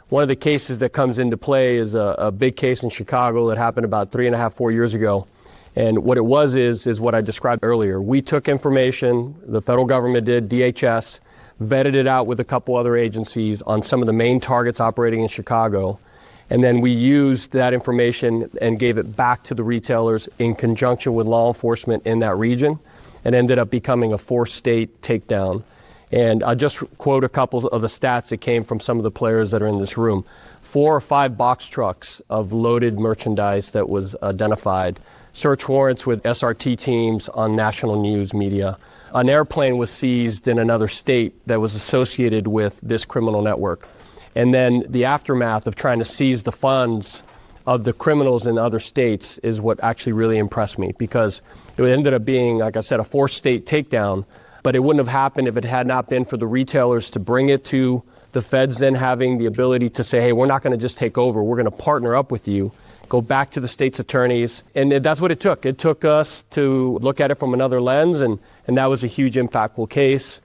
One of the cases that comes into play is a big case in Chicago that happened about 3.5, 4 years ago. And what it was is what I described earlier. We took information, the federal government did, DHS, vetted it out with a couple other agencies on some of the main targets operating in Chicago. And then we used that information and gave it back to the retailers in conjunction with law enforcement in that region, and ended up becoming a 4-state takedown. And I'll just quote a couple of the stats that came from some of the players that are in this room. 4 or 5 box trucks of loaded merchandise that was identified. Search warrants with SRT teams on national news media. An airplane was seized in another state that was associated with this criminal network. And then the aftermath of trying to seize the funds of the criminals in other states is what actually really impressed me, because it ended up being, like I said, a 4-state takedown. But it wouldn't have happened if it had not been for the retailers to bring it to the feds, then having the ability to say, hey, we're not going to just take over. We're going to partner up with you, go back to the state's attorneys. And that's what it took. It took us to look at it from another lens, and that was a huge, impactful case.